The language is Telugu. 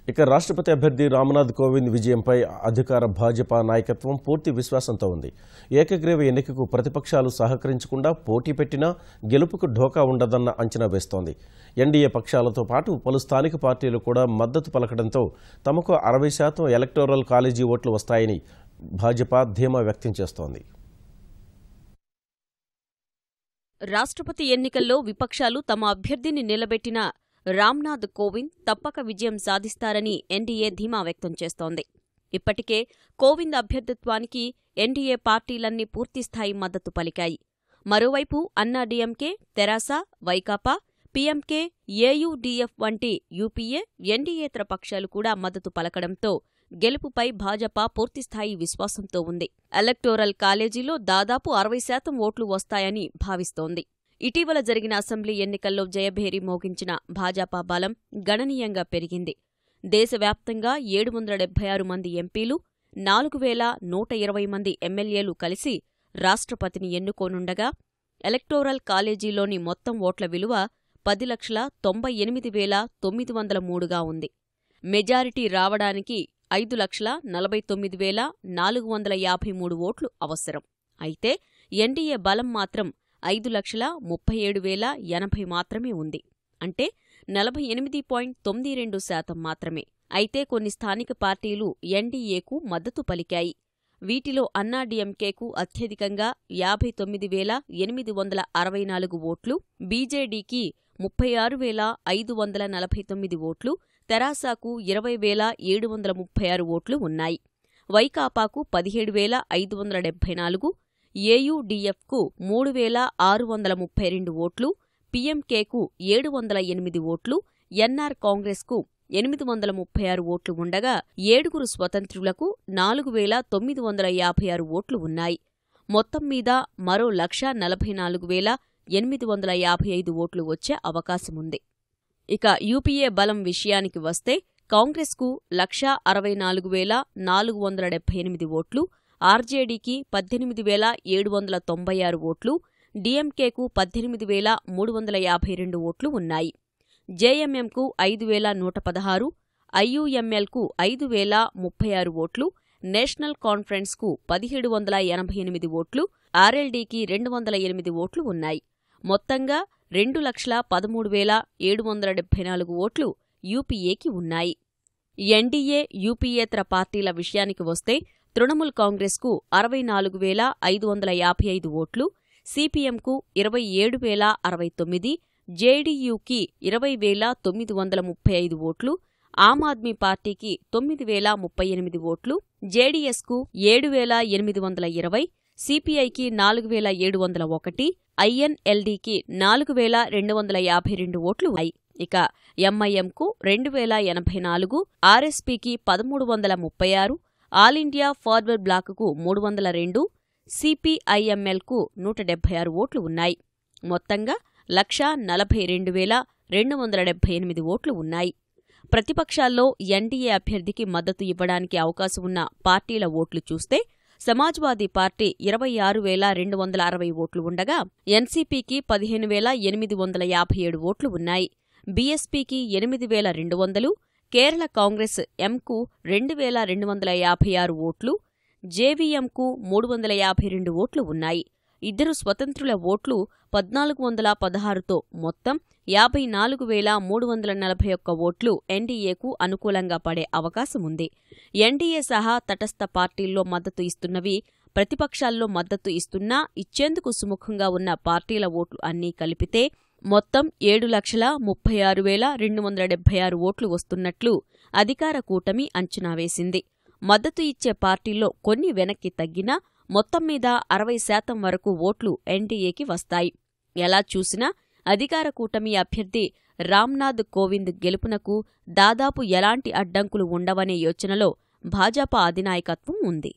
ఇక రాష్ట్రపతి అభ్యర్థి రామ్నాథ్ కోవింద్ విజయంపై అధికార భాజపా నాయకత్వం పూర్తి విశ్వాసంతో ఉంది. ఏకగ్రీవ ఎన్నికకు ప్రతిపక్షాలు సహకరించకుండా పోటీ పెట్టినా గెలుపుకు ఢోకా ఉండదన్న అంచనా వేస్తోంది. ఎన్డీఏ పక్షాలతో పాటు పలు స్థానిక పార్టీలు కూడా మద్దతు పలకడంతో తమకు 60% ఎలక్టోరల్ కాలేజీ ఓట్లు వస్తాయని భాజపా ధీమా వ్యక్తం చేస్తోంది. రాష్ట్రపతి ఎన్నికల్లో విపక్షాలు తమ అభ్యర్థిని నిలబెట్టిన రామ్నాథ్ కోవింద్ తప్పక విజయం సాధిస్తారని ఎన్డీఏ ధీమా వ్యక్తం చేస్తోంది. ఇప్పటికే కోవింద్ అభ్యర్థిత్వానికి ఎన్డీఏ పార్టీలన్నీ పూర్తిస్థాయి మద్దతు పలికాయి. మరోవైపు అన్నాడీఎంకే, తెరాస, వైకాపా, పీఎంకే, ఏయూడీఎఫ్ వంటి యూపీఏ, ఎన్డీయేతర పక్షాలు కూడా మద్దతు పలకడంతో గెలుపుపై భాజపా పూర్తిస్థాయి విశ్వాసంతో ఉంది. ఎలక్టోరల్ కాలేజీలో దాదాపు 60% ఓట్లు వస్తాయని భావిస్తోంది. ఇటీవల జరిగిన అసెంబ్లీ ఎన్నికల్లో జయభేరి మోగించిన భాజపా బలం గణనీయంగా పెరిగింది. దేశవ్యాప్తంగా 776 మంది ఎంపీలు, 4120 మంది ఎమ్మెల్యేలు కలిసి రాష్ట్రపతిని ఎన్నుకోనుండగా ఎలక్టోరల్ కాలేజీలోని మొత్తం ఓట్ల విలువ 10,98,903గా ఉంది. మెజారిటీ రావడానికి 5,49,453 ఓట్లు అవసరం. అయితే ఎన్డీఏ బలం మాత్రం 5,37,080 మాత్రమే ఉంది. అంటే 48.92% మాత్రమే. అయితే కొన్ని స్థానిక పార్టీలు ఎన్డీఏకు మద్దతు పలికాయి. వీటిలో అన్నాడీఎంకేకు అత్యధికంగా 59,864 ఓట్లు, బీజేడీకి 36,549 ఓట్లు, తెరాసాకు 20,736 ఓట్లు ఉన్నాయి. వైకాపాకు 17,574, ఏయూడీఎఫ్కు 3,632 ఓట్లు, పీఎంకేకు 708 ఓట్లు, ఎన్ఆర్ కాంగ్రెస్కు 836 ఓట్లు ఉండగా 7 స్వతంత్రులకు 4,956 ఓట్లు ఉన్నాయి. మొత్తం మీద మరో 1,44,855 ఓట్లు వచ్చే అవకాశముంది. ఇక యూపీఏ బలం విషయానికి వస్తే కాంగ్రెస్కు 1,64,478 ఓట్లు, ఆర్జేడీకి 18,796 ఓట్లు, డీఎంకేకు 18,352 ఓట్లు ఉన్నాయి. జేఎంఎంకు 5,116, ఐయూఎంఎల్కు 5,036 ఓట్లు, నేషనల్ కాన్ఫరెన్స్కు 1,788 ఓట్లు, ఆర్ఎల్డీకి 208 ఓట్లు ఉన్నాయి. మొత్తంగా 2,13,774 ఓట్లు యూపీఏకి ఉన్నాయి. ఎన్డీఏ, యూపీఏతర పార్టీల విషయానికి వస్తే తృణమూల్ కాంగ్రెస్కు 64,555 ఓట్లు, సిపిఎంకు 27,069, జేడీయూకి 20,935 ఓట్లు, ఆమ్ ఆద్మీ పార్టీకి 9,038 ఓట్లు, జేడీఎస్కు 7,820, సిపిఐకి 4,701, ఐఎన్ఎల్డీకి 4,252 ఓట్లు ఉన్నాయి. ఇక ఎంఐఎంకు 2,084, ఆర్ఎస్పీకి 1,336, ఆల్ ఇండియా ఫార్వర్డ్ బ్లాక్కు 302, సిపిఐఎంఎల్కు 176 ఓట్లు ఉన్నాయి. మొత్తంగా 1,42,278 ఓట్లు ఉన్నాయి. ప్రతిపక్షాల్లో ఎన్డీఏ అభ్యర్థికి మద్దతు ఇవ్వడానికి అవకాశం ఉన్న పార్టీల ఓట్లు చూస్తే సమాజ్వాదీ పార్టీ 26,260 ఓట్లు ఉండగా ఎన్సీపీకి 15,857 ఓట్లు ఉన్నాయి. బీఎస్పీకి 8,200, కేరళ కాంగ్రెస్ ఎంకు 2,256 ఓట్లు, జేవీఎంకు 352 ఓట్లు ఉన్నాయి. 2 స్వతంత్రుల ఓట్లు 1,416తో మొత్తం 54,341 ఓట్లు ఎన్డీఏకు అనుకూలంగా పడే అవకాశముంది. ఎన్డీఏ సహా తటస్థ పార్టీల్లో మద్దతు ఇస్తున్నవి, ప్రతిపక్షాల్లో మద్దతు ఇస్తున్నా ఇచ్చేందుకు సుముఖంగా ఉన్న పార్టీల ఓట్లు అన్నీ కలిపితే మొత్తం 7,36,276 ఓట్లు వస్తున్నట్లు అధికార కూటమి అంచనా వేసింది. మద్దతు ఇచ్చే పార్టీల్లో కొన్ని వెనక్కి తగ్గినా మొత్తం మీద 60% వరకు ఓట్లు ఎన్డీఏకి వస్తాయి. ఎలా చూసినా అధికార కూటమి అభ్యర్థి రామ్నాథ్ కోవింద్ గెలుపునకు దాదాపు ఎలాంటి అడ్డంకులు ఉండవనే యోచనలో భాజపా అధినాయకత్వం ఉంది.